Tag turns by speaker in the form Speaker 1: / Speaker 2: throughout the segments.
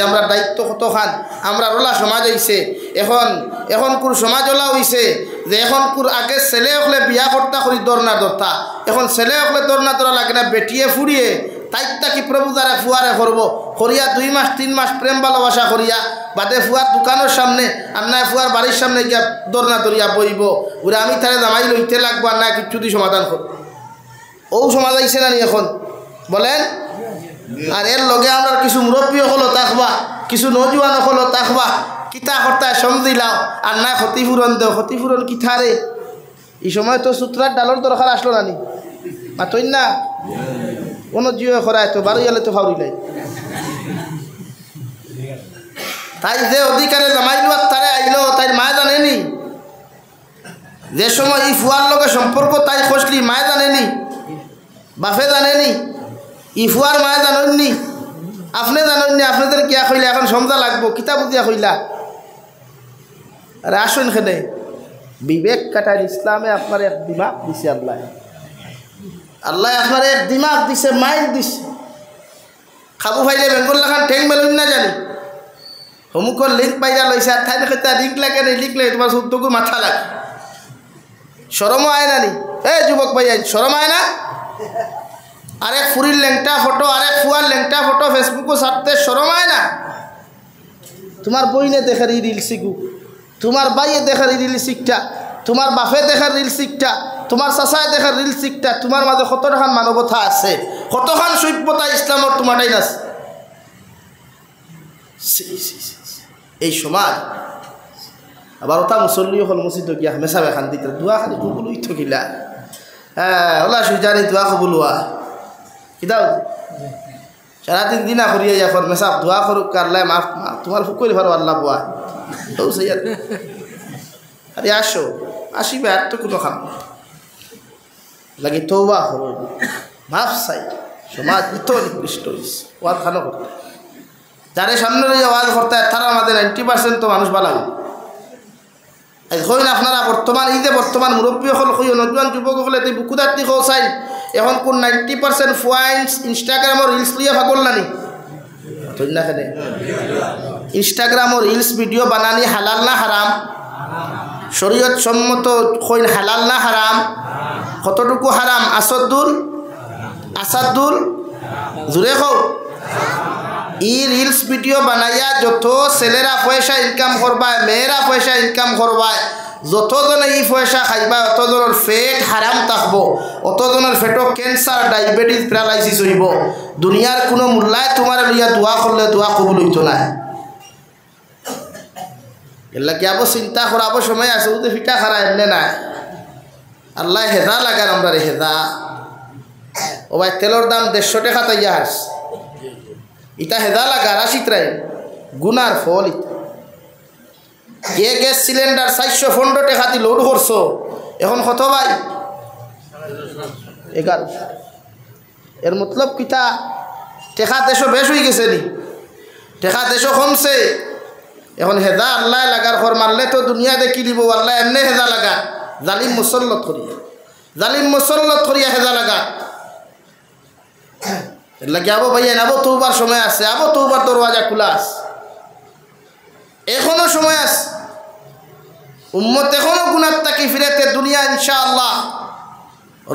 Speaker 1: যে আমরা দায়িত্ব কতখান আমরা ওলা সমাজ হইছে এখন কোন সমাজ ওলা হইছে যে এখন কোর আগে ছেলে হলে বিয়া করতা করি দরনা দরতা এখন ছেলে হলে দরনা দরা লাগে না বেটিয়ে ফুড়িয়ে তাইতা কি প্রভু দ্বারা ফুয়ারে করব করিয়া 2 মাস 3 মাস প্রেম ভালোবাসা করিয়া বাদে ফুয়ার দোকানের সামনে আর না ফুয়ার বাড়ির সামনে গিয়া দরনা দরিয়া বইব ওরে আমি তারে জামাই লইতে লাগবো আর না কিছু দি সমাধান করব ও সমাজ আইছে না এখন বলেন আর এর লগে আমরা কিছু মুরব্বী হলো থাকবা কিছু নজওয়ান হলো থাকবা কিতা করতায় সমঝিলাও আর না ক্ষতিপূরণ দেও ক্ষতিপূরণ কিথারে এই সময় তো সূত্রার ডালর দরকার আসলো নানি মাতই না কোনো জিও করায় তো বারো গেলে তো ফাউরিলাই তাই যে অধিকারে জামাইলো আর তারে আইলো তাই মায় জানেনি যে সময় এই ফুয়ার লগে সম্পর্ক তাই খসলি মায় জানেনি বাপে জানেনি ই ফুয়ার মায় জানেননি আপনি জানেননি আপনাদের কিয়া কইলা এখন সমঝা লাগবো কিতাব দিয়া কইলা আরে আসুন খেলে বিবেক কাটার ইসলামে আপনার এক দিমাগ দিছে আল্লাহ আপনার এক দিমাগ দিছে মাইন্ড দিছে খাবো ফাইলে বেঙ্গল লাখান ঠেং মেলুন না জানি অমুকর লিঙ্ক পাইরা লইছে আর ঠাই দেখে তার লিঙ্ক লাগে না লিঙ্ক লাগে তোমার শুদ্ধকু মাথা লাগে শরমও আয় না নি যুবক ভাই শরম আয় না আরেক ফুরির লেংটা ফটো আরেক ফুয়ার লেংটা ফটো ফেসবুকও ছাড়তে শরম আয় না তোমার বইনে দেখার ই রিল শিখু তোমার বাইয়ে দেখার ই রিল শিখটা তোমার বাপে দেখার রিল শিখটা তোমার চাচায় দেখার রিল শিখটা তোমার মাঝে কতখান মানবতা আছে কতখান সভ্যতা ইসলামর তোমারটাই আছে এই সমাজ আবার ওটা মুসল্লি হল মসজিদ গিয়া মেশা বেখান দিতে দোয়া খালি কবুল হইতো কিলা ওলা সুজানি দোয়া কবুল হওয়া কিদাও সারাদিন দিনা করিয়া যাফর মেশা দোয়া করুক কারলাই মাফ তোমার ফুকরি ভালো আল্লাহ বুয়া তো সেই আরে আসো আসিবে আর তো কোনো খাম লাগে তৌবা হল মাফ চাই সমাজ এত নিকৃষ্ট হয়েছে ওয়াদ খানো করতে যারে সামনে রয়ে ওয়াজ করতে তারা আমাদের 90% তো মানুষ বালাম হইন আপনারা বর্তমান এই যে বর্তমান মুরব্বী হল হইও নতুন যুবক হলে তুই বুকুদার্থী হো চাই এখন কোন 90% পয়েন্টস ইনস্টাগ্রামর রিলস লিয়ে ভাগল নানি না খেলে ইনস্টাগ্রামর রিলস ভিডিও বানানি হালাল না হারাম শরীয়ত সম্মত হইন হালাল না হারাম কতটুকু হারাম আসাদুল জুড়ে হোক ই রিলস ভিডিও বানাইয়া যত ছেলেরা পয়সা ইনকাম করবায় মেয়েরা পয়সা ইনকাম করবায় যতজনে এই পয়সা খাইবা অতজনের ফেট হারাম থাকবো অতজনের ফেটও ক্যান্সার ডায়াবেটিস প্যারালাইসিস হইব দুনিয়ার কোনো মূল্যায় তোমার লইয়া দোয়া করলে দোয়া কবুল হইত না এগুলা কি আবো চিন্তা করাবো সময় আছে ওদের ফিটা খারা এমনি না আল্লাহ হেদা লাগার আমরা হেদা ও ভাই তেলর দাম 150 টাকা তাইয়া হাস ইটা হেদা লাগা রাশিত্রাই গুনার ফল ইটা গ্যাস সিলিন্ডার 415 টাকা দিয়ে লোড করছো এখন কত ভাই 11 এর মতলব কিতা টাকা দেশও বেশ হয়ে গেছে নি টাকা দেশও কমছে এখন হেদা আল্লাহ লাগার ঘর মারলে তো দুনিয়া দেখি দিব আল্লাহ এমনি হেদা লাগা জালিম মুসল্লত করিয়া হেদা লাগা লাগে আবো ভাইয়া আবো তৌবার সময় আছে আবো তৌবার দরওয়াজা খোলা আছে এখনো সময় আছে উম্মত এখনো গুনাহ থেকে ফিরেতে দুনিয়া ইনশাআল্লাহ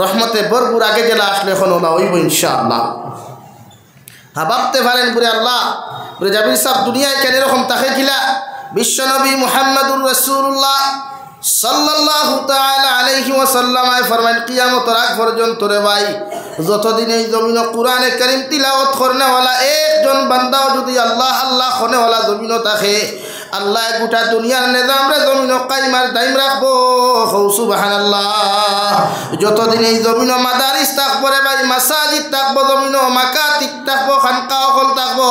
Speaker 1: রহমতে ভরপুর আগে জেলা আসলে এখন ওলা হইব ইনশাআল্লাহ ভাবতে পারেন পুরে আল্লাহ পুরে জাবির সাহেব দুনিয়ায় কেন এরকম তাকে খিলা বিশ্বনবী মুহাম্মদুর রাসূলুল্লাহ সাল্লাল্লাহু তাআলা আলাইহি ওয়াসাল্লাম ফরমান কিয়ামতের আগ পর্যন্ত রে ভাই যতদিন এই জমিনে কোরআনে কারীম তিলাওয়াত করনেওয়ালা একজন বান্দাও যদি আল্লাহ আল্লাহ খনেওয়ালা জমিনে থাকে আল্লাহ গোটা দুনিয়ার নিজাম রে জমিনে কায়েমার দাইম রাখবো সুবহানাল্লাহ যতদিন এই জমিনে মাদারিস থাকবো রে ভাই মাসাজিদ থাকবো জমিনে মাকাতিব থাকবো খানকা হল থাকবো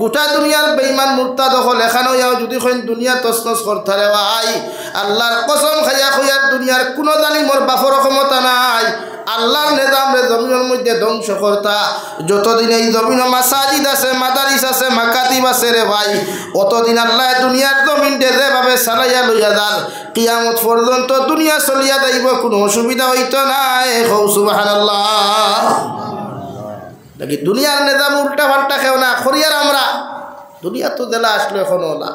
Speaker 1: গোটা দুনিয়ার বেঈমান মুরতাদ হল এখানেও যদি কোন দুনিয়া তছনছ করতে রে ভাই আল্লাহর কসম খাইয়া কইয়ার দুনিয়ার কোনো জালিমর বাফর ক্ষমতা নাই আল্লাহর নিজাম রে জমিনের মধ্যে ধ্বংস করতা যতদিন এই জমিনে মাসাজিদ আছে মাদারিস আছে মাকাতিব আছে রে ভাই অতদিন আল্লাহ দুনিয়ার জমিন যেভাবে চালাইয়া লইয়া যান কিয়ামত পর্যন্ত দুনিয়া চলিয়া যাইব কোনো অসুবিধা হইতো নাই সুবহানাল্লাহ নাকি দুনিয়ার নিজাম উল্টা পাল্টা খেও না করিয়ার আমরা দুনিয়া তো জেলা আসলো এখনো না,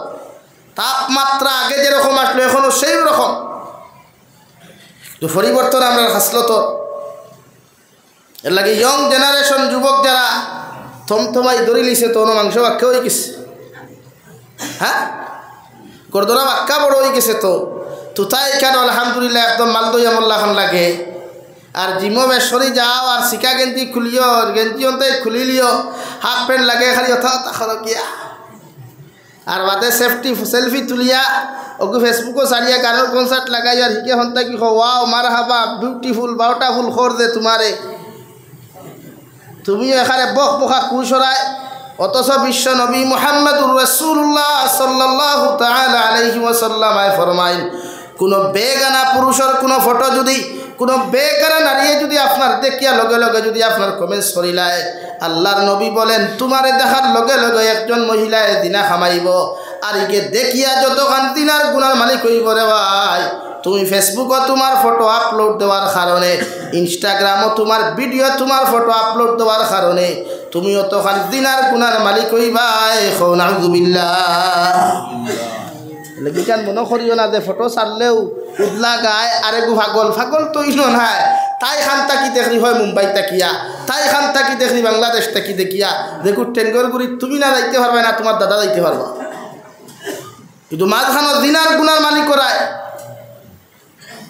Speaker 1: তাপমাত্রা আগে যেরকম আসলো এখনো সেই রকম। তো পরিবর্তন আমরা হাসলো তো এর লাগে ইয়ং জেনারেশন যুবক যারা থমথমাই ধরে লিছে তো মাংস বাক্য হয়ে গেছে, হ্যাঁ গর্দনা বাক্কা বড় হয়ে গেছে। তো তাই কেন আলহামদুলিল্লাহ একদম মালদইয়া মোল্লাখন লাগে। আর জিমো বেসরি যাও আর শিকা গেঞ্জি খুলিও, গেঞ্জি অন্তে খুলি লিও, হাফ প্যান্ট লাগে খালি অথা খরকিয়া আর বাদে সেলফি তুলিয়া ওকে ফেসবুকও সারিয়া গানের কনসার্ট লাগাই আর হিকে হন্তা কি ওয়াও মার হাবা বিউটিফুল বারোটা ফুল খর দে তোমারে, তুমিও এখানে বক বকা কুসরায়। অথচ বিশ্ব নবী মুহাম্মদুর রাসূলুল্লাহ সাল্লাল্লাহু তাআলা আলাইহি ওয়াসাল্লাম ফরমাইন, কোনো বেগানা পুরুষের কোনো ফটো যদি কোনো বেগানা নারীয়ে যদি আপনার দেখিয়া লগে লগে যদি আপনার কমেন্টস করিলায়, আল্লাহর নবী বলেন তোমারে দেখার লগে লগে একজন মহিলায় দিনা খামাইব। আর ইকে দেখিয়া যতখান দিনার গুনার মালিক হইব রে ভাই। তুমি ফেসবুকও তোমার ফটো আপলোড দেওয়ার কারণে, ইনস্টাগ্রামও তোমার ভিডিও তোমার ফটো আপলোড দেওয়ার কারণে তুমি অতখান দিনার গুনার মালিক হইবাই। নাউযুবিল্লাহ। লেকিন মনে করিও না যে ফটো ছাড়লেও উদলা গায় আরেগু ফাগল ফাগল তো ইনো নাই। তাই খান তাকি দেখি হয় মুম্বাই তাকিয়া, তাই খান তাকি দেখি বাংলাদেশ তাকি দেখিয়া দেখু টেঙ্গর গুড়ি তুমি না যাইতে পারবে না তোমার দাদা যাইতে পারবা। কিন্তু মাঝখানো দিনার গুনার মালিক করায়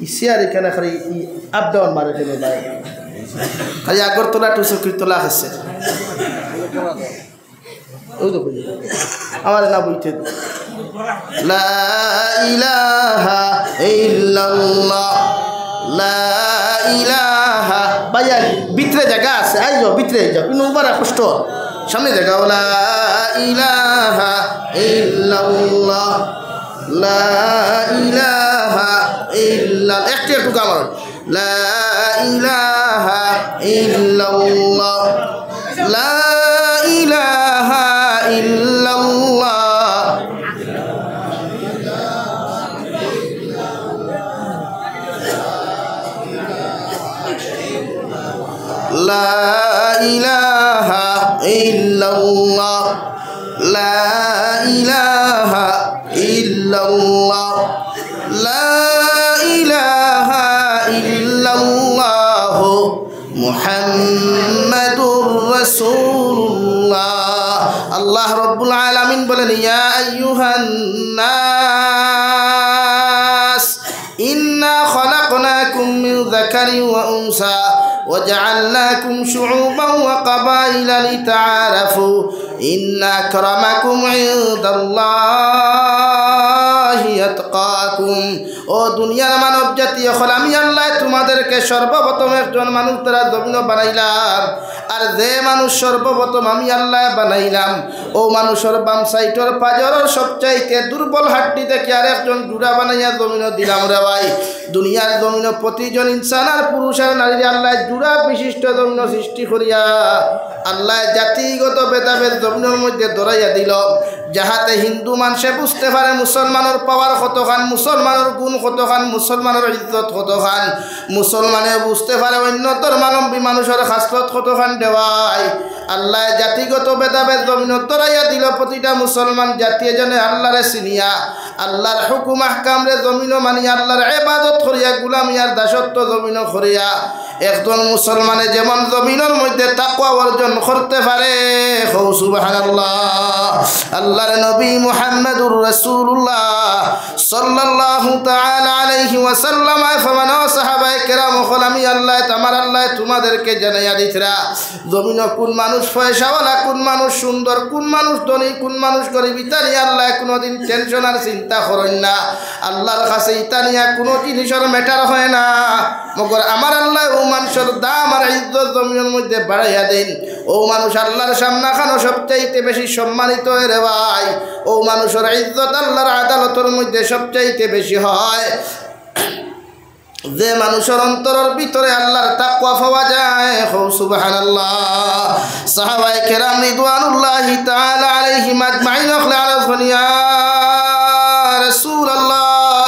Speaker 1: ইসিয়ার এখানে খালি আপ ডাউন মারে ফেলে ভাই, খালি আগরতলা টু চকরিতলা আছে ওই তো আমার না বইতে লা ইলাহা ইল্লাল্লাহ লা ইলাহা। ভাইয়া ভিতরে জায়গা আছে, আইজো ভিতরে যাও, কিন্তু উপরে কষ্ট সামনে জায়গা। লা ইলাহা ইল্লাল্লাহ লা ইলাহা ইল্লাল্লাহ। একটু গামার লা ইলাহা ইল্লাল্লাহ লা ইলাহা ইল্লাল্লাহ লা ইলাহা ইল্লাল্লাহ লা ইলাহা ইল্লাল্লাহ লা ইলাহা ইল্লাল্লাহ মুহাম্মাদুর রাসূলুল্লাহ। আল্লাহ রাব্বুল আলামিন বলেন, ইয়া আইয়ুহান নাস ইন্না খালাকনাকুম মিন যাকারিন ওয়া উনসা وجعلناكم شعوبا وقبائل لتعارفوا إن أكرمكم عند الله يتقاكم। ও দুনিয়ার মানব জাতি হল আমি আল্লাহ তোমাদেরকে সর্বপ্রথম একজন মানুষ দ্বারা জমিন বানাইলাম। আর যে মানুষ সর্বপ্রথম আমি আল্লাহ বানাইলাম ও মানুষের বাম সাইটর পাজরের সবচাইতে দুর্বল হাড্ডি থেকে আর একজন জুড়া বানাইয়া জমিন দিলাম রে ভাই। দুনিয়ার জমিন প্রতিজন ইনসান আর পুরুষ আর নারী আল্লাহ জুড়া বিশিষ্ট জমিন সৃষ্টি করিয়া আল্লাহ জাতিগত ভেদাভেদ জমিনের মধ্যে ধরাইয়া দিল, যাহাতে হিন্দু মানুষে বুঝতে পারে মুসলমানের পাওয়ার কতখান, মুসলমানের গুণ কতখান, মুসলমানের ইজ্জত কতখান, মুসলমানে বুঝতে পারে অন্য ধর্মাবলম্বী মানুষের খাসলত কতখান দেওয়াই। আল্লাহ জাতিগত ভেদাভেদ জমিন ধরাইয়া দিল। প্রতিটা মুসলমান জাতীয় জনে আল্লাহরে চিনিয়া আল্লাহর হুকুম আহকামরে জমিন মানিয়া আল্লাহর ইবাদত করিয়া গুলামিয়ার দাসত্ব জমিন করিয়া একজন মুসলমানে যেমন জমিনের মধ্যে তাকওয়া অর্জন করতে পারে। সুবহানাল্লাহ। আল্লাহর নবী মুহাম্মদুর রাসূলুল্লাহ সাল্লাল্লাহু তাআলা আলাইহি ওয়াসাল্লাম ফরমানো সাহাবায়ে কেরাম হল আমি আল্লাহ তোমার আল্লাহ তোমাদেরকে জানাইয়া দিতরা জমিন কোন মানুষ পয়সাওয়ালা, কোন মানুষ সুন্দর, কোন মানুষ ধনী, কোন মানুষ গরিব, ইতানি আল্লাহ কোনোদিন টেনশন আর চিন্তা করেন না। আল্লাহর কাছে ইতানিয়া কোনো জিনিসের ম্যাটার হয় না, মগর আমার আল্লাহ ও মানুষের দাম আর ইজ্জত জমিনের মধ্যে বাড়াইয়া দেন। ও মানুষ আল্লাহর সামনে খানো সবচাইতে বেশি সম্মানিত রে ভাই। ও মানুষের ইজ্জত আল্লাহর আদালতের মধ্যে সবচাইতে বেশি হয় যে মানুষের অন্তরের ভিতরে আল্লাহর তাকওয়া পাওয়া যায়। সুবহানাল্লাহ। সাহাবায়ে কেরাম রিদওয়ানুল্লাহি তাআলা আলাইহিম আজমাইন ইয়া রাসূলুল্লাহ,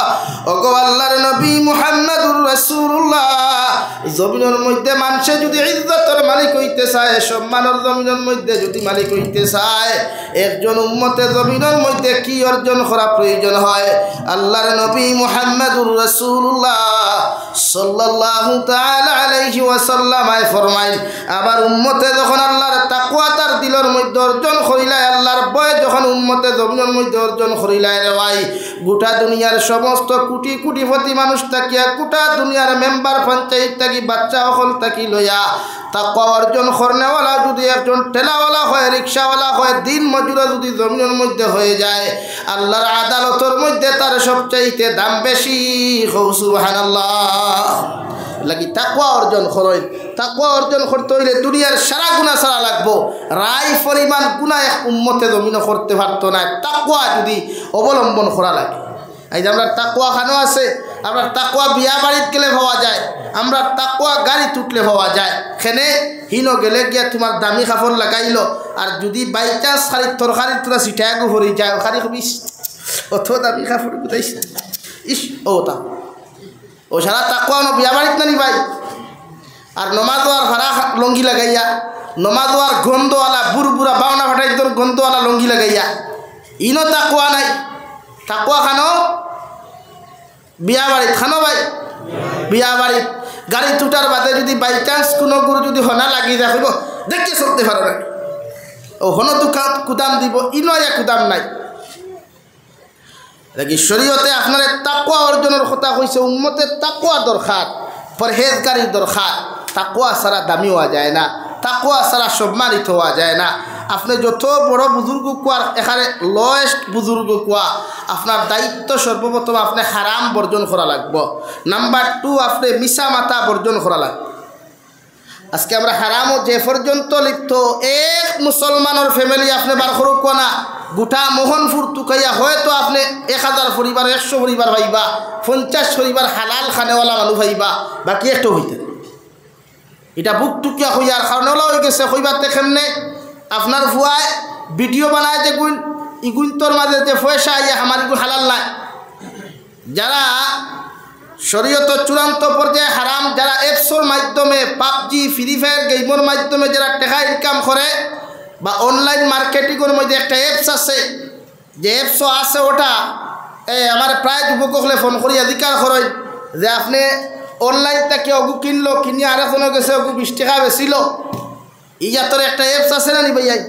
Speaker 1: ওগো আল্লাহর নবী মুহাম্মদুর রাসূলুল্লাহ, জমিনের মধ্যে মানুষে যদি ইজ্জতের মালিক হইতে চায়, সম্মানের জমিনের মধ্যে যদি মালিক হইতে চায়, একজন উম্মতে জমিনের মধ্যে কি অর্জন করা প্রয়োজন হয়? আল্লাহর নবী মুহাম্মদুর রাসূলুল্লাহ সাল্লাল্লাহু তাআলা আলাইহি ওয়াসাল্লাম ফরমাইল, আবার উম্মতে যখন আল্লাহর তাকওয়া তার দিলের মধ্যে অর্জন করিলায়, আল্লাহর ভয় যখন উম্মতে জমিনের মধ্যে অর্জন করিলায় রে ভাই, গোটা দুনিয়ার সমস্ত কোটি কোটিপতি মানুষ থাকিয়া, গোটা দুনিয়ার মেম্বার পঞ্চায়েত থাকি, বাচ্চা সকল থাকি লইয়া তাকওয়া অর্জন করনেওয়ালা যদি একজন ঠেলাওয়ালা হয়, রিক্সাওয়ালা হয়, দিন মজুরা যদি জমিনের মধ্যে হয়ে যায়, আল্লাহর আদালতের মধ্যে তার সবচাইতে দাম বেশি। সুবহানাল্লাহ। লাগি তাকওয়া অর্জন করেন। তাকওয়া অর্জন করতে হইলে দুনিয়ার সারা গুনাহ ছাড়া লাগবো, রায় পরিমাণ গুনাহ এক উম্মতে জমিন করতে পারতো না, তাকওয়া যদি অবলম্বন করা লাগে। এই যে আমরা তাকওয়া খানো আছে, আমরা তাকওয়া বিয়া বাড়িতে গেলে পাওয়া যায়, আমরা তাকওয়া গাড়ি তুটলে পাওয়া যায়। খেনে হিনো গেলে গিয়া তোমার দামি কাপড় লাগাইল, আর যদি বাই চান্স খালি তরকারি তোরা সিটায় ভরি যায়, খালি কবিস অত দামি কাপড় বুঝাইছে ইস ও তা ও সারা তাকওয়া বিয়া বাড়িতে নানি ভাই। আর নমাজোয়ার ভাড়া লঙ্গি লাগাইয়া, নমাজোয়ার গন্ধওয়ালা বুড়া বাউনা ফাটাই তোর গন্ধওয়ালা লঙ্গি লাগাইয়া, ইনো তাকওয়া নাই। তাকওয়া খানো বিয়া বাড়ি খানো ভাই, বিয়া বাড়ি গাড়ি টুটার বাদে যদি বাই চান্স কোনো গুরু যদি হনা লাগি রাখব দেখতে চলতে পারো না, ও হন দোকান কুদাম দিব, ইনো এক কুদাম নাই। দেখি শরীয়তে আপনার তাকওয়া অর্জনের কথা কইছে, উম্মতের তাকওয়া দরকার, পরহেজগারির দরকার। তাকওয়া ছাড়া দামি হওয়া যায় না, তাকওয়া ছাড়া সম্মানিত হওয়া যায় না। আপনি যত বড় বুজুর্গ কোয়ার এখানে লয়েস্ট বুজুর্গ কোয়া, আপনার দায়িত্ব সর্বপ্রথম আপনি হারাম বর্জন করা লাগবে। নাম্বার 2 আপনি মিশা মাথা বর্জন করা লাগবে। আজকে আমরা হারামও যে পর্যন্ত লিপ্ত, এক মুসলমানের ফ্যামিলি আপনি বার করুক না, গোটা মোহনপুর টুকাইয়া হয়তো আপনি 1000 পরিবার 100 পরিবার ভাইবা, 50 পরিবার হালাল খানেওয়ালা মানুষ ভাইবা, বাকি একটু হইতে এটা বুক টুকিয়া হইয়ার খানেওয়ালা হয়ে গেছে। হইবাতে কেমনে আপনার ফুয়ায় ভিডিও বানায় যে গুণ ইগুন্তর মাঝে যে পয়সা আইয়া আমার এগুলো হালাল নাই। যারা শরীয়ত চূড়ান্ত পর্যায়ে হারাম, যারা অ্যাপসের মাধ্যমে পাবজি ফ্রি ফায়ার গেমের মাধ্যমে যারা টাকা ইনকাম করে, বা অনলাইন মার্কেটিংয়ের মধ্যে একটা অ্যাপস আছে, যে অ্যাপসও আছে ওটা আমার প্রায় যুবক হলে ফোন করি অধিকার করেন যে আপনি অনলাইন থেকে অগু কিনলো, কিনিয়ে আরেকজনে গেছে অগু 20 টাকা বেচিল। ইয়াতর একটা অ্যাপস আছে না নি ভাইয়াই,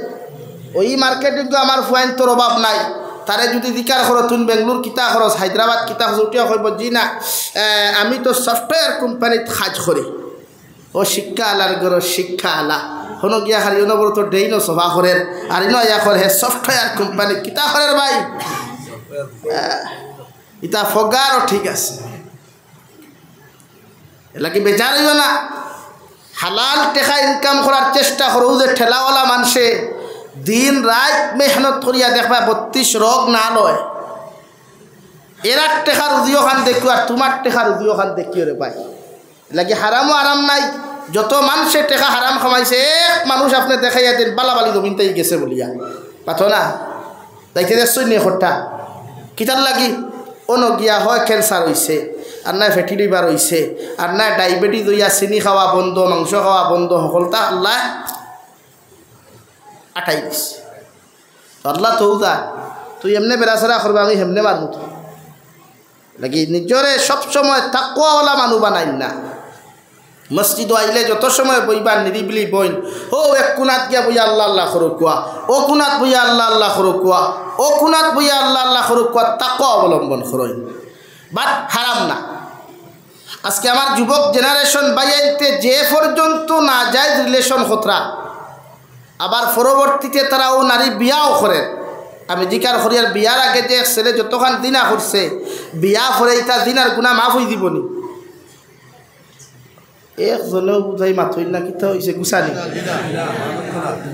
Speaker 1: ওই মার্কেটিং তো আমার ফুয়াইন তোর অভাব নাই। তারে যদি দিকার করো তুমি বেঙ্গলোর কিতা খরচ, হায়দ্রাবাদ কিতা খরচ, উঠিয়া কইব জি না আমি তো সফটওয়্যার কোম্পানিত কাজ করি। ও শিক্ষা আলার গর শিক্ষা আলা হনো গিয়া খালি অনবর তো ডেইন সভা করেন, আর ইনো ইয়া করে হে সফটওয়্যার কোম্পানি কিতা করেন ভাই, ইতা ফগারও ঠিক আছে, এলাকি বেচার হইও না। হালাল টাকা ইনকাম করার চেষ্টা করো, যে ঠেলাওয়ালা মানুষে দিন রাত মেহনত করিয়া দেখবা 32 রোগ না লয়, এরার টেকা রুজিও খান দেখো আর তোমার টেকা রুজিও খান দেখিও রে ভাই। লাগে হারামও আরাম নাই, যত মানুষে টেকা হারাম খামাইছে, এক মানুষ আপনি দেখাইয়া দিন বালাবালি জমিনটাই গেছে বলিয়া পাথো না দেখতে দেখছই নি খট্টা কিতার লাগি অনো গিয়া হয় ক্যান্সার হয়েছে, আর না ফ্যাটি লিভার হয়েছে, আর না ডায়াবেটিস হইয়া চিনি খাওয়া বন্ধ, মাংস খাওয়া বন্ধ, সকলটা আল্লাহ আটাই দিছে। আল্লাহ তো তুই এমনি বেড়াচেরা করবা, আমি হেমনে মারমু তো লাগি নিজরে সবসময় তাকওয়াওয়ালা মানুষ বানাই না। মসজিদ আইলে যত সময় বইবা নিরিবিলি বইন, ও এক কোনাত গিয়া বইয়া আল্লাহ আল্লাহ করো কোয়া, ও কোনাত বইয়া আল্লাহ আল্লাহ করো কোয়া, ও কোনাত বইয়া আল্লাহ আল্লাহ করো কোয়া, তাকওয়া অবলম্বন করইন, বাট হারাম না। আজকে আমার যুবক জেনারেশন বাইতে যে পর্যন্ত না যায় রিলেশন খতরা, আবার পরবর্তীতে তারাও নারী বিয়াও করে। আমি জিকার করি আর বিয়ার আগে যে ছেলে যতক্ষণ দিনা করছে, বিয়া করে ইতা দিনার গুণা মাফ হয়ে দিবনি। একজনেও বুঝাই মাথই না কিতা হয়েছে গুছানি।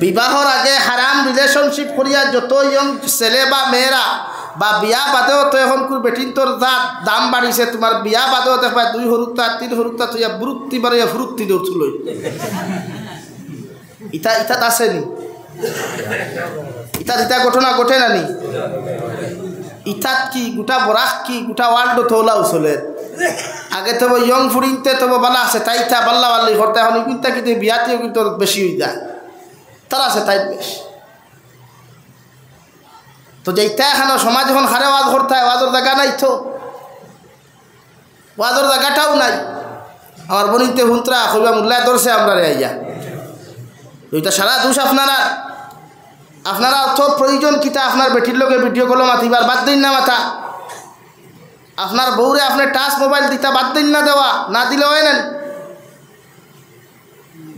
Speaker 1: বিবাহর আগে হারাম রিলেশনশিপ করিয়া যত ইয়ং ছেলে বা মেয়েরা, বা বিয়া বাদেও তো এখন বেটিন তোর দাম বাড়িছে, তোমার বিয়া বাদেও দেখবা 2 হরুত্তা 3 হরুত্তা তুই বুরুত্তি বাড়িয়া ফুরুত্তি দৌড়ছিল। ইতা ইতাত আসেনি, ইতাত ইতা ঘটনা ঘটে নানি, ইতাত কি গোটা বরাক কি গোটা ওয়ার্ল্ড তোলা উচলে আগে তো ইয়ং ফুরিনতে তো বালা আছে তাইতা বাল্লা বাল্লি করতে এখন কিন্তু কিন্তু বিয়াতেও কিন্তু বেশি হয়ে যায় তারা আছে তাই বেশ তো যেইটা এখানে সমাজ এখন হারে ওয়াজ করতে হয় ওয়াজের জায়গা নাই তো ওয়াজের জায়গাটাও নাই আমার বনিতে হুন্তরা কইবা মুল্লায় ধরছে আমরা রে আইয়া ওইটা সারা দোষ আপনারা অর্থ প্রয়োজন কিতা আপনার বেটির লোকে ভিডিও কল মাতিবার বাদ দিন না মাথা আপনার বউরে আপনার টাচ মোবাইল দিতা বাদ দিন না দেওয়া না দিলে হয় না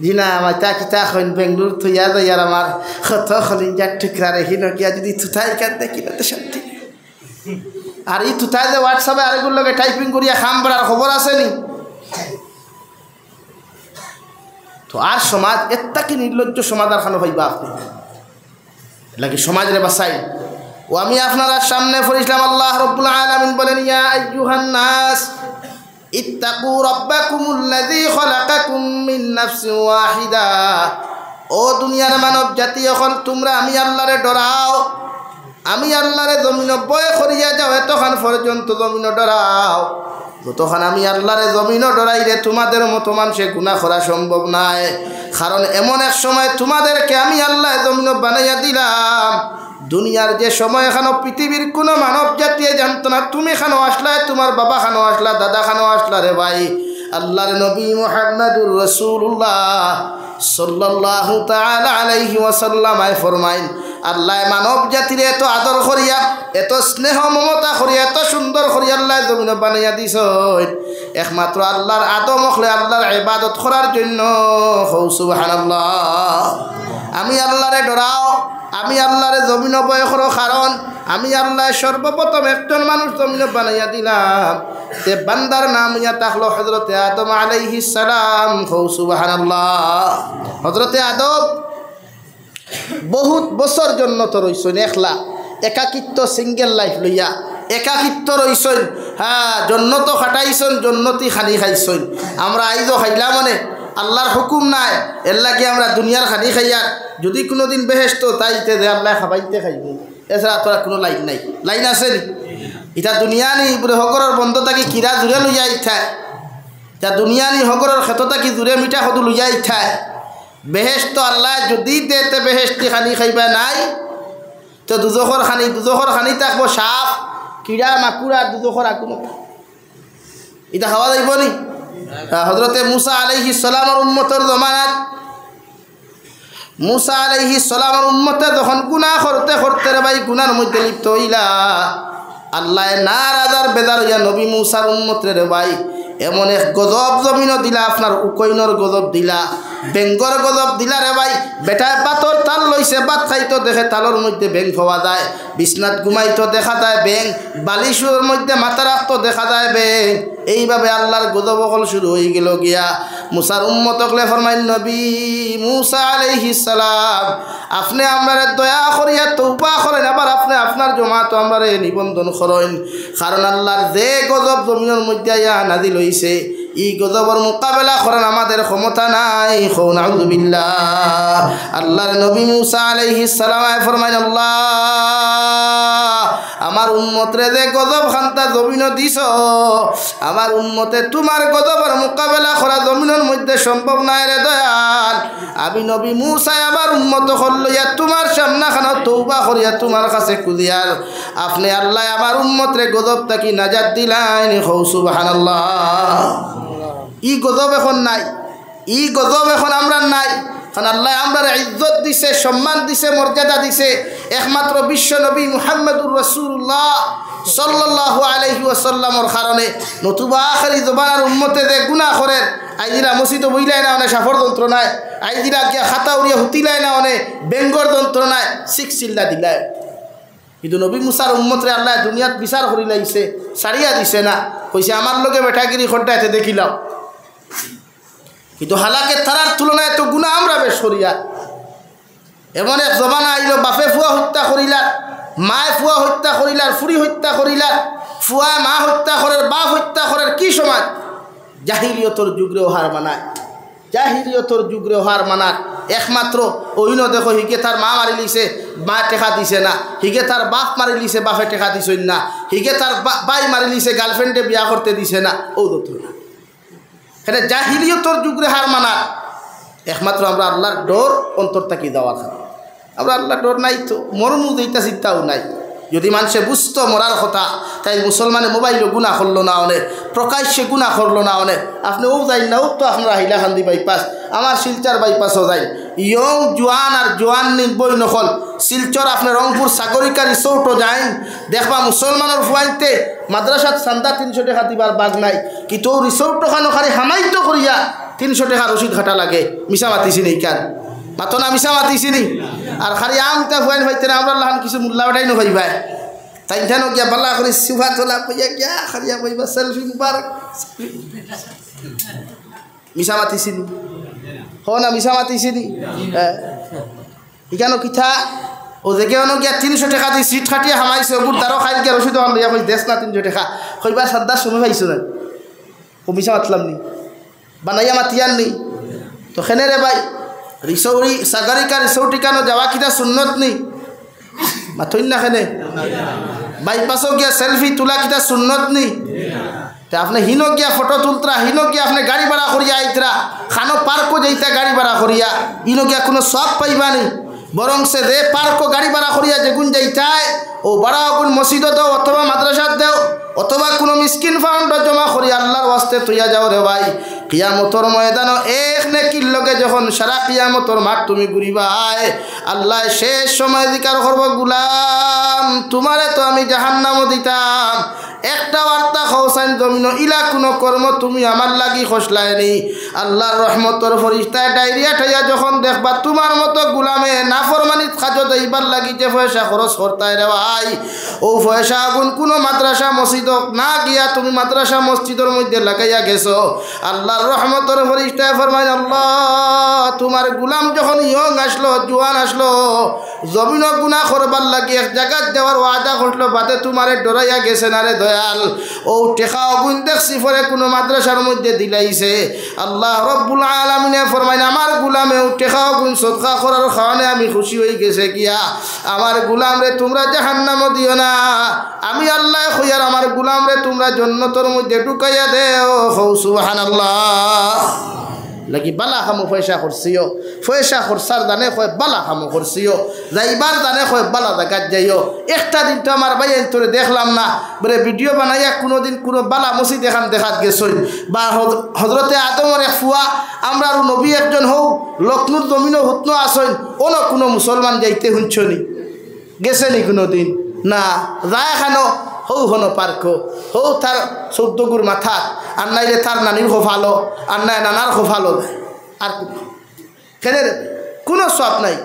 Speaker 1: জি না মাতা কিতা হইন বেঙ্গলুর থইয়া যাই আর আমার কত খলিন যা ঠিকরা রেখি নকিয়া যদি থুথাই কান দেখি না তো শান্তি আর এই থুথাই যে হোয়াটসঅ্যাপে আরেকগুলোর লোকে টাইপিং করিয়া খাম বেড়ার খবর আসেনি তো আর সমাজ এত্তা কি নির্লজ্জ সমাজ আর খানো ভাইবা আপনি লাগে সমাজের বাসাই ও আমি আপনারা সামনে পড়িলাম আল্লাহ রাব্বুল আলামিন বলেন ইয়া আইয়ুহান নাস ইত্তাকু রাব্বাকুমুল্লাযী খালাকাকুম মিন নাফসিন ওয়াহিদা ও দুনিয়ার মানব জাতি এখন তোমরা আমি আল্লাহরে ডরাও আমি আল্লাহরে জমিন বয় করিয়া যাও এতক্ষণ পর্যন্ত জমিন ডরাও তখন আমি আল্লাহরে জমিনও ডরাইলে তোমাদের মতো মানুষে গুনাহ করা সম্ভব নয় কারণ এমন এক সময় তোমাদেরকে আমি আল্লাহ জমিন বানাইয়া দিলাম দুনিয়ার যে সময় এখানো পৃথিবীর কোনো মানব জাতীয় জানতো না তুমি খানো আসলা তোমার বাবা খানো আসলা দাদা খানো আসলা রে ভাই আল্লাহর নবী মুহাম্মদুর রাসূলুল্লাহ সাল্লাল্লাহু তাআলা আলাইহি ওয়াসাল্লাম ফরমাইন আল্লাহ মানব জাতির এত আদর করিয়া এত স্নেহ মমতা করিয়া এত সুন্দর করিয়া আল্লাহ জমিন বানাইয়া দিছ একমাত্র আল্লাহর আদম হলে আল্লাহর ইবাদত করার জন্য সুবহানাল্লাহ আমি আল্লাহরে ডরাও আমি আল্লাহরে জমিন বয় করো কারণ আমি আল্লাহ সর্বপ্রথম একজন মানুষ জমিন বানাইয়া দিলাম তে বান্দার নাম ইয়া তাহলো হযরতে আদম আলাইহিস সালাম সুবহানাল্লাহ হযরতে আদম বহুত বছর জন্য তো রইছেন একলা একাকিত্ব সিঙ্গেল লাইফ লইয়া একাকিত্ব রইছেন হ্যাঁ জন্নত খাটাইছেন জন্নতি খানি খাইছেন আমরা আইজও খাইলা মানে আল্লাহর হুকুম নাই এর লাগে আমরা দুনিয়ার খানি খাইয়ার যদি কোনো দিন বেহেস্ত তাইতে যে আল্লাহ খাবাইতে খাইব এছাড়া তোরা কোনো লাইন নাই লাইন আছে নি এটা দুনিয়া নি বুড়ে হগরের বন্ধ থাকি কিরা জুড়ে লইয়া ইঠায় এটা দুনিয়া নি হগরের ক্ষেত থাকি জুড়ে মিঠা সদু লইয়া ইঠায় বেহেস্ত আল্লাহ যদি দেতে বেহেস্তি খানি খাইবা নাই তো দুজখর খানি থাকবো সাপ কিরা মাকুরা দুজখর আগুন এটা খাওয়া যাইব নি হযরতে মুসা আলাইহিস সালামের উম্মতের জমানাত মুসা আলাইহিস সালামের উম্মতে যখন গুনাহ করতে করতে রে ভাই গুনার মধ্যে লিপ্ত হইলা আল্লাহ নারাজার বেদার হইয়া নবী মুসার উম্মত রে ভাই এমন এক গজব জমিনও দিলা আপনার উকইনর গজব দিলা বেঙ্গর গজব দিলা রে ভাই বেটায় বাতর তাল লইছে বাত খাইতো দেখে তালর মধ্যে ব্যাং পাওয়া যায় বিছনাত ঘুমাইতো দেখা যায় ব্যাং বালিশের মধ্যে মাথা রাখতো দেখা যায় ব্যাং এইভাবে আল্লাহর গজব অকল শুরু হয়ে গেল গিয়া মুসার উম্মতকলে ফরমাইন নবী মুসা আলাইহিস সালাম আপনি আমরারে দয়া করিয়া তওবা করেন আবার আপনি আপনার জমাত আমরারে নিবন্ধন করেন কারণ আল্লাহর যে গজব জমিনের মধ্যে আয়া নাজিল হইছে এই গজবের মোকাবেলা করার আমাদের ক্ষমতা নাই নাউযুবিল্লাহ আল্লাহর নবী মুসা আলাইহিস সালাম ফরমাইন আল্লাহ আমার উম্মতরে যে গজব খান্তা জমিন দিছ আমার উম্মতে তোমার গজবের মোকাবেলা করা জমিনের মধ্যে সম্ভব নাই রে দয়াল আমি নবী মুসা আমার উম্মত হলইয়া তোমার সামনে খানা তওবা করিয়া তোমার কাছে কুদিয়ার আপনি আল্লাহ আমার উম্মতরে গজব থাকি নাজাত দিলেন সুবহানাল্লাহ ই গজব এখন নাই ই গজব এখন আমরা নাই কারণ আল্লাহ আমরা ইজ্জত দিছে সম্মান দিছে মর্যাদা দিছে একমাত্র বিশ্ব নবী মুহাম্মদুর রাসূলুল্লাহ সাল্লাল্লাহু আলাইহি ওয়াসাল্লামের কারণে নতুবা আখেরি জমানার উম্মতে যে গুনাহ করে আইদিরা মসজিদে বইলাই না অনেক সাফর যন্ত্রণায় আইদিরা গিয়া খাতা উড়িয়া হুতিলাই না অনেক বেঙ্গর যন্ত্রণায় চিল্লা দিলায় কিন্তু নবী মুসার উম্মতরে আল্লাহ দুনিয়াত বিচার করি লাইছে সারিয়া দিছে না কইছে আমার লগে বেঠাগিরি খড্ডাইতে দেখিলাম কিন্তু হালাকে তারার তুলনায় তো গুনাহ আমরা বেশ করিয়া এমন এক জমানা আইল বাপে ফুয়া হত্যা করিলার মায়ে ফুয়া হত্যা করিলার ফুরি হত্যা করিলার ফুয়া মা হত্যা করার বাপ হত্যা করার কি সমাজ জাহিলিয়তর যুগরেও হার মানায় জাহিলিয়তর যুগরে হার মানার একমাত্র অইন দেখো হিগে তার মা মারি লিছে মা টেকা দিছে না, হিগে তার বাপ মারি লিছে বাপে টেকা দিছেন না, হিগে তার বাই মারি লিছে গার্লফ্রেন্ডে বিয়া করতে দিছে না, ও দত না। এখানে জাহিলিয়তর যুগরে হার মানার একমাত্র আমরা আল্লাহর ডর অন্তর থাকি দেওয়ার খান। আমরা আল্লাহর ডর নাই তো মরমু এইটা চিন্তাও নাই। যদি মানুষে বুঝতো মরার কথা তাই মুসলমানে মোবাইলও গুণা করলো না অনেক, প্রকাশ্যে গুণা করলো না অনেক। আপনি ও যাই না, ও তো আপনারা হাইলাকান্দি বাইপাস, আমার শিলচর বাইপাসও যাই, ইয়ং জোয়ান আর জোয়ান বই নকল শিলচর আপনার রংপুর সাগরিকা রিসোর্টও যায়, দেখবা মুসলমানের ফুয়াইতে মাদ্রাসাত চান্দা 300 টাকা দিবার বাগ নাই, কিন্তু রিসোর্ট খানো খালি হামাইতো করিয়া 300 টাকা রসিদ ঘাটা লাগে। মিশা মাতিছি নি কান মাতো না, মিশা মাতিছি নি। আর খালি আমটা ফুয়াইন হইতে না আমরা লাহান কিছু মূল্যা ওটাই নো ভাইবাই তাই জানো গিয়া বাল্লা করে সুভা তোলা কইয়া গিয়া খালিয়া বইবা সেলফি মুবারক মিশা মাতিছি নি, হ না মিশা মাতিছি নি। ইকানো কিথা ও দেখে অন গিয়া 300 টাকা দিয়ে সিট খাটিয়া হামাইছে, ওগুর দ্বারও খাই গিয়া রসিদ লইয়া কই দেশ না 300 টাকা কইবার সাদ্দার সময় পাইছো না, ও মিশা মাতলাম নি বানাইয়া মাতিয়ান নি। তো খেনে রে ভাই রিসৌরি সাগরিকা রিসৌটি কেন যাওয়া কিনা সুন্নত নি মাথইন না খেনে বাইপাসও গিয়া সেলফি তোলা কিনা সুন্নত নি। তে আপনি হিনো গিয়া ফটো তুলতরা, হিনো গিয়া আপনি গাড়ি ভাড়া করিয়া আইতরা, খানো পার্কও যাইতা গাড়ি ভাড়া করিয়া, ইনো গিয়া কোনো সব পাইবা নি। বরং সে দে পার্কও গাড়ি ভাড়া করিয়া যেগুন যাইতায় ও বাড়া কোন মসজিদও দেও অথবা মাদ্রাসাত দেও অথবা কোনো মিসকিন ফাউন্ড জমা করি আল্লাহর ওয়াস্তে তুইয়া যাও রে ভাই। কিয়ামতর ময়দানও এক নেকির লগে যখন সারা কিয়ামতর মাঠ তুমি ঘুরিবাই, আল্লাহ শেষ সময় দিকার করব গুলাম তোমারে তো আমি জাহান্নামও দিতাম, একটা বার্তা খৌসাইন জমিন ইলা কোনো কর্ম তুমি আমার লাগি খসলায়নি। আল্লাহর রহমতর ফরিস্তায় ডায়রিয়া ঠাইয়া যখন দেখবা তোমার মতো গুলামে নাফরমানিত খাজো দইবার লাগি যে পয়সা খরচ করতায় রে ভাই, ও পয়সা আগুন কোনো মাদ্রাসা মসজিদ না গিয়া তুমি মাদ্রাসা মসজিদের মধ্যে লাগাইয়া গেছো। আল্লাহর রহমতর ফরিস্তায় ফরমায় আল্লাহ তোমার গুলাম যখন ইয়ং আসলো জোয়ান আসলো জমিন গুনাহ করবার লাগি এক জায়গায় দেওয়ার ওয়াদা করলো বাদে তোমারে ডরাইয়া গেছে না রে দয়াল, ও টেকা অগুন দেখছি পরে কোনো মাদ্রাসার মধ্যে দিলাইছে। আল্লাহ রব্বুল আলামিনে ফরমায় আমার গুলামে ও টেকা অগুন সদকা করার কারণে আমি খুশি হয়ে গেছে গিয়া, আমার গুলাম রে তোমরা জাহান্নামে দিও না, আমি আল্লাহ কইয়ার আমার গুলাম রে তোমরা জান্নাতের মধ্যে ঢুকাইয়া দেও। সুবহানাল্লাহ লাগি বালা খামো পয়সা করছিও, পয়সা খরচার দানে কয় বালা খামো করছিও, যাইবার দানে কয় বালা জায়গাত যাইও। একটা দিন তো আমার ভাই তোরে দেখলাম না বলে ভিডিও বানাইয়া কোনোদিন কোনো বালা মসজিদ এখান দেখাত গেছই, বা হজরতে আদমের এক ফুয়া আমরা নবী একজন হও লক্ষ্ণৌর জমিনও হুতন আসইন, ওনো কোনো মুসলমান যাইতে শুনছনি গেছে নি কোনো দিন না, যায় এখানো হৌ হনো পার্ক হৌ তার 14 গুর মাথা আর নাইলে তার নানির খোফালো আর নাই নানার খোফালো দেয় আর খেলে কোনো সব নাই।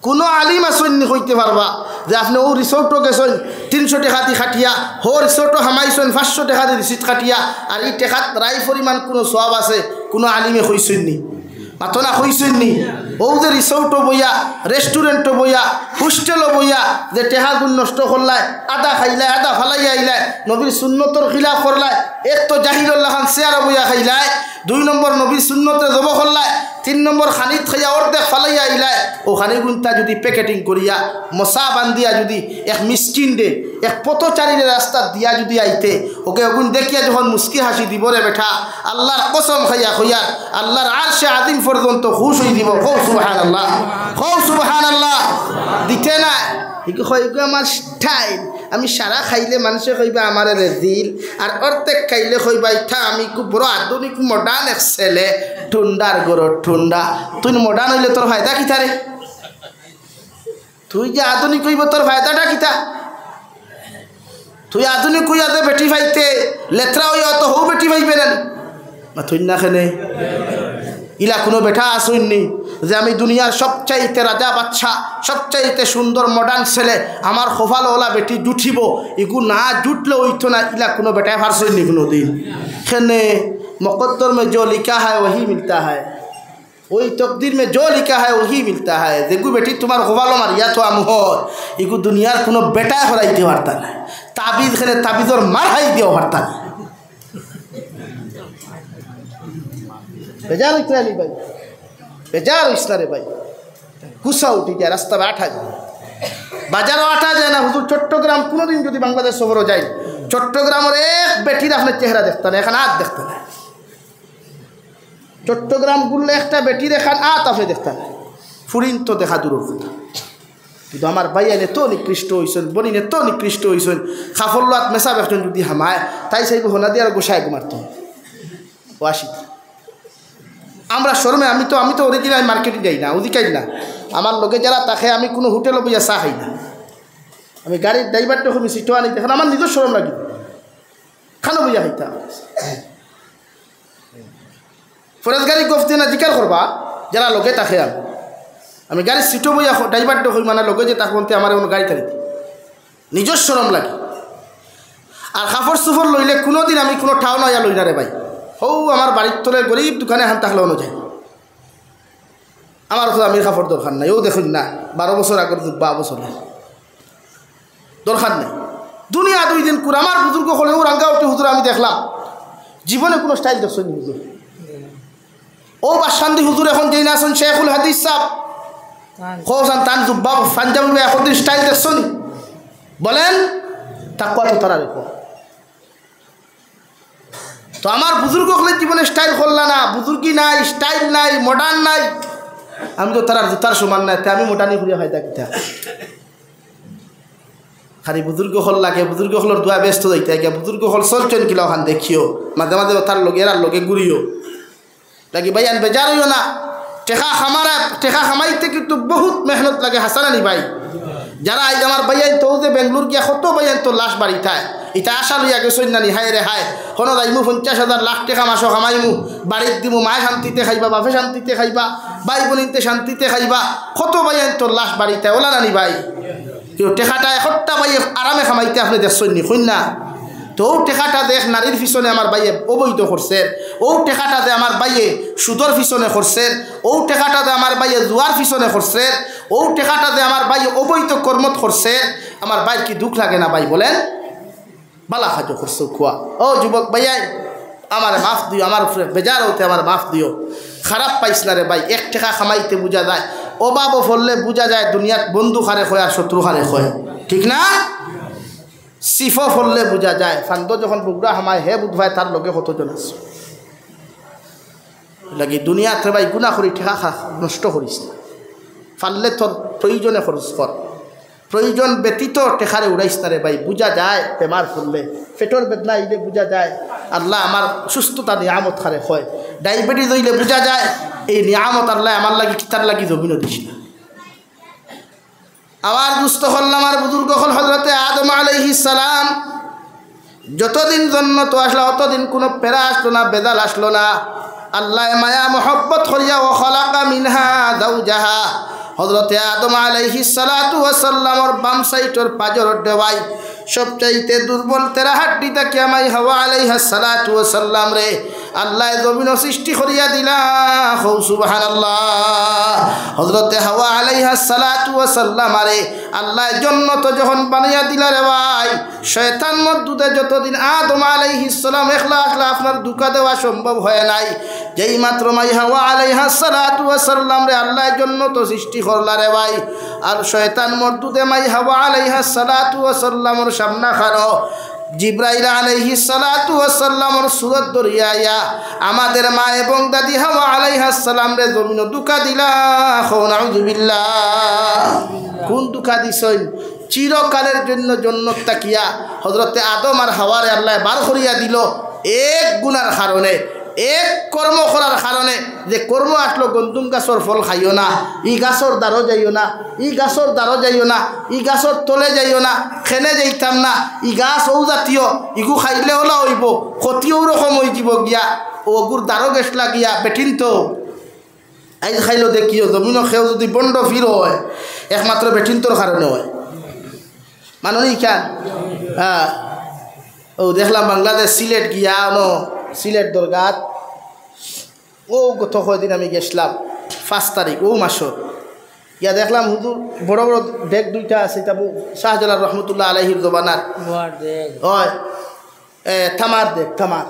Speaker 1: কোনো আলিম আসইনি হইতে পারবা যে আপনি ও রিসোর্টও গেছেন 300 টাকা দিয়ে খাটিয়া, হো রিসোর্টও হামাইছেন 500 টাকা দিয়ে রিসিট খাটিয়া, আর এই টেকাত রাই পরিমাণ কোনো সব আছে কোনো আলিমে হইছেননি মাতো না হইছেননি। ও যে রিসোর্টও বইয়া রেস্টুরেন্টও বইয়া হোস্টেলও বইয়া যে টেহাগুন নষ্ট করলায় আদা খাইলায় আদা ফালাইয়া আইলায় নবীর সুন্নতর খিলাফ করলায়, এক তো জাহিরুল্লাহ খান চেয়ারা বইয়া খাইলায়, 2 নম্বর নবীর সুন্নতে জব করলায়, 3 নম্বর খানিত খাইয়া অর্ধেক ফালাইয়া আইলায়। ও খানিগুনটা যদি প্যাকেটিং করিয়া মশা বান্ধিয়া যদি এক মিসকিন দে এক পথচারীর রাস্তা দিয়া যদি আইতে ওকে ওগুন দেখিয়া যখন মুস্কি হাসি দিব রে বেঠা আল্লাহর কসম খাইয়া খইয়া আল্লাহর আরশে আযীম পর্যন্ত খুশ হই দিব। কও সুবহানাল্লাহ, কও সুবহানাল্লাহ। দিতে না এগুলো হয় আমার স্টাইল, আমি সারা খাইলে মানুষে কইবা আমার রেজিল, আর অর্ধেক খাইলে কইবা ইঠা আমি খুব বড় আধুনিক মডার্ন এক ছেলে, ঠুন্ডার গরর ঠুন্ডা। তুই মডার্ন হইলে তোর ফায়দা কিতা রে? তুই যে আধুনিক হইব তোর ফায়দাটা কিতা? তুই আধুনিক হইয়াতে বেটি ফাইতে লেত্রা হইয়া তো হও বেটি ফাইবে না তুই না খেলে ইলা কোনো বেটা আসুননি যে আমি দুনিয়ার সবচাইতে রাজা বাচ্চা সবচাইতে সুন্দর মডার্ন ছেলে আমার খোফালওয়ালা বেটি জুঠিব, এগু না জুটলে হইতো না, ইলা কোনো বেটায় ফারসইনি কোনো দিন। খেনে मुक़द्दर में जो लिखा है वही मिलता है, वही तकदीर में जो लिखा है वही मिलता है। देखो बेटी तुम्हार खबालो मारिया तो आमोहर एगो दुनियार कोनो बेटा हराइते पारता ना, ताबीज खेले ताबीजर मार हाई दिया पारता ना। বেজার হইতে আলি ভাই, বেজার হইস না রে ভাই। গুসা উঠি যায়, রাস্তা আঠা যায়, বাজারও আঠা যায় না। হুজুর চট্টগ্রাম কোনোদিন যদি বাংলাদেশ শহরও যাই, চট্টগ্রামের এক বেটির আপনার চেহারা দেখতেন, এখানে আত দেখতেন। চট্টগ্রাম ঘুরলে একটা বেটির এখান আত আপনি দেখতেন, ফুরিন তো দেখা দূরের কথা। কিন্তু আমার ভাইয়ানে তো নিকৃষ্ট হয়েছেন, বনিনে তো নিকৃষ্ট হয়েছেন। খাফল্লাত মেসাব একজন যদি হামায়, তাই সেই হোনা দিয়ে আর গোসায় ঘুমারত ও আসি। আমরা শরমে আমি তো অরিজিনাল মার্কেটে যাই না, ওদিকাই না। আমার লোকে যারা তাকে আমি কোনো হোটেলে বইয়া চা খাই না। আমি গাড়ির ড্রাইভারটা আমি সিটো আনি, এখন আমার নিজের শরম লাগিব, খানো বইয়া খাইতাম। ফরেজ গাড়ি গফতে না জিকার করবা যারা লোকে তাকে আমি গাড়ির সিটো বইয়া ড্রাইভারটা হই, মানে লোকে যে তাকে বলতে আমার কোনো গাড়ি থাকি নিজের শরম লাগে। আর কাপড় সুফর লইলে কোনো দিন আমি কোনো ঠাও নয়া লই না রে ভাই। হৌ আমার বাড়ির তোলে গরিব দোকানে হান তাহলে অনুযায়ী আমার তো আমি কাপড় দরকার নাই। ও দেখুন না 12 বছর আগের যুগ, 12 বছর দরকার নেই। দুনিয়া 2 দিন করে আমার বুজুর্গ হলে ও রাঙ্গা উঠে হুজুর আমি দেখলাম জীবনে কোনো স্টাইল দেখছেন হুজুর। ও বাসান্দি হুজুর এখন যেই না আছেন শেখুল হাদিস সাহেব হোসান তান জুব্বা পাঞ্জাবি এখন স্টাইল দেখছেন বলেন, তাকওয়া তো তারা রেখো। তো আমার বুজুর্গ হলে জীবনে স্টাইল করলা না, বুজুর্গি নাই, স্টাইল নাই, মডার্ন নাই। আমি তো তার জুতার সমান নাই, আমি মোটানি ঘুরে হয় থাকি। খালি বুজুর্গ হল লাগে, বুজুর্গ হলর দোয়া ব্যস্ত যাইতে গিয়া বুজুর্গ হল চলছেন কিলা ওখান দেখিও, মাঝে মাঝে তার লগে এরার লগে ঘুরিও লাগি। ভাই আন বেজার হইও না, টেকা খামাইতে কিন্তু বহুত মেহনত লাগে হাসানানি ভাই। যারা আজ আমার ভাইয়ান তো যে বেঙ্গলোর গিয়া কত ভাইয়ান তো লাশ বাড়ি থায়, এটা আশা লইয়া গেছেন নানি। হায় রে হায়, কোনো যাইমু 50,000 লাখ টাকা মাসো খামাইমু, বাড়ির দিমু, মায় শান্তিতে খাইবা, বাপে শান্তিতে খাইবা, ভাই বোনিতে শান্তিতে খাইবা। কত ভাইয়ান তো লাশ বাড়ি থায় ওলা নানি ভাই। কেউ টেকাটা একটা ভাই আরামে খামাইতে আপনি দেখছেন নি খুন না? তো ও টেকাটা দেখ নারীর পিছনে আমার ভাইয়ে অবৈধ করছে, ও টেকাটা দে আমার ভাইয়ে সুদর পিছনে করছে, ও টেকাটা দে আমার ভাইয়ে জুয়ার পিছনে করছে, ও টেকাটা দে আমার ভাইয়ে অবৈধ কর্মত করছে। আমার ভাইয়ের কি দুঃখ লাগে না ভাই বলেন? বালা খাজো করছো খোয়া। ও যুবক ভাইয়াই আমার মাফ দিও, আমার বেজার হতে আমার মাফ দিও। খারাপ পাইস না রে ভাই, 1 টাকা খামাইতে বোঝা যায়, অভাবও ফললে বোঝা যায় দুনিয়াত বন্ধু খারে খয় আর শত্রু খারে খয়, ঠিক না? সিফও ফললে বোঝা যায়। ফান্দ যখন বুগড়া হামায় হে বুধ ভাই তার লগে কতজন আছে লাগি। দুনিয়াতে ভাই গুণা করি ঠেকা খা নষ্ট করিস না, ফাললে তোর প্রয়োজনে খরচ কর, প্রয়োজন ব্যতীত টেকারে উড়াইস না রে ভাই। বোঝা যায় বেমার করলে, পেটর বেদনা আইলে বোঝা যায় আল্লাহ আমার সুস্থতা নিয়ামত খারে হয়। ডায়াবেটিস হইলে বোঝা যায় এই নিয়ামত আল্লাহ আমার লাগি কিতার লাগি জমিনও দিস না। আমার দুস্থ হল আমার বুজুর্গ হল হজরতে আদম আলাইহিস সালাম যতদিন জন্ম তো আসলো অতদিন কোনো পেরা আসলো না, বেদাল আসলো না। আল্লাহ মায়া মোহব্বত করিয়া ও খলাকা মিনহা যাওজাহা হজরতে আদম আলাইহিস সালাতু ওয়াস সালামর বাম সাইটর পাজর দেওয়াই সবচাইতে দুর্বল তেরা হাড্ডি তাকে আমাই হাওয়া আলাইহিস সালাতু ওয়াস সালাম রে আল্লাহ জমিন সৃষ্টি করিয়া দিলা। হৌ সুবহানাল্লাহ। হযরতে হাওয়া আলাইহিস সালাতু ওয়াস সালাম রে আল্লাহ জান্নাত যখন বানাইয়া দিলা রে ভাই, শয়তান মরদুদে যতদিন আদম আলাইহিস সালাম একলা একলা আপনার দুকা দেওয়া সম্ভব হয় নাই, যেই মাত্র মাই হাওয়া আলাইহিস সালাতু ওয়াস সালাম রে আল্লাহ জান্নাত সৃষ্টি করলা রে ভাই, আর শয়তান মরদুদে মাই হাওয়া আলাইহিস সালাতু ওয়াস সালামের সামনে খাড়ো জিব্রাইল আলাইহিস সালাতু ওয়াস সালামের সুরত দরিয়া আমাদের মা এবং দাদি হাওয়া আলাইহিস সালাম রে জমিন দুকা দিলা। নাউযুবিল্লাহ। কোন দুকা দিছইন? চিরকালের জন্য জান্নাত তাকিয়া হযরতে আদম আর হাওয়ারে আল্লাহ বার করিয়া দিল এক গুনার কারণে, এক কর্ম করার কারণে। যে কর্ম আসলো গন্দুম গাছর ফল খাইও না, ই গাছর দ্বারও যাইও না, ই গাছর দ্বারও যাইও না, ই গাছর তলে যাইও না, খেনে যাইতাম না, ই গাছ ও জাতীয় ইগু খাইলে ওলা হইব, ক্ষতিও রকম হয়ে যাব গিয়া, ওগুর দ্বারও গেছ লাগিয়া বেঠিন তো আইজ খাইলো দেখিও জমিন খেয়েও যদি বন্ড ফির হয় একমাত্র বেঠিনতর কারণে হয়। মানুষ কেন? হ্যাঁ, ও দেখলাম বাংলাদেশ সিলেট গিয়া সিলেট দরগাত ও গত কয়দিন আমি গেছিলাম 5 তারিখ ও মাসর ইয়া দেখলাম হুজুর বড় বড় ডেক 2টা আছে, তাবু শাহজালাল রহমতুল্লাহ আলাইহির জবানার হয় থামার ডেক, থামার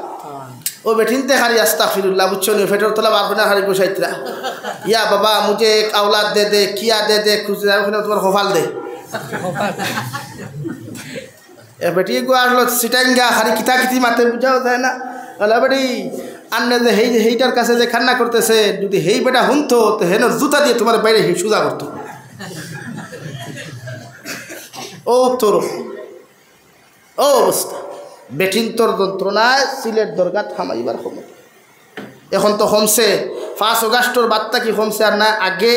Speaker 1: ও বেঠিনতে হারি আস্তাগফিরুল্লাহ বুঝছো নি ফেটর তোলা বার করে হারি বসাইতরা ইয়া বাবা মুঝে এক औलाद दे दे किया दे दे खुश जाओ ওখানে তোমার হোফাল দে এ বেটি গো আসলো সিটাঙ্গা হারি কিতা কিতি মাতে বুঝাও যায় না ওলা বেটি আন্নে যে হেইটার কাছে যে খান্না করতেছে যদি হেই বেটা হুনতো তো হেন জুতা দিয়ে তোমার বাইরে সুজা করতো ও তোর ও অবস্থা বেঠিন তোর যন্ত্রণায় সিলেট দরগা থামাইবার সময় এখন তো কমছে 5 আগস্টর বার্তা কি কমছে আর না আগে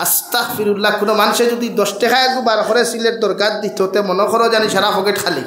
Speaker 1: আস্তাগফিরুল্লাহ কোনো মানুষে যদি 10 টাকা একবার করে সিলেট দরগা দিত তে মনে করো জানি সারা পকেট খালি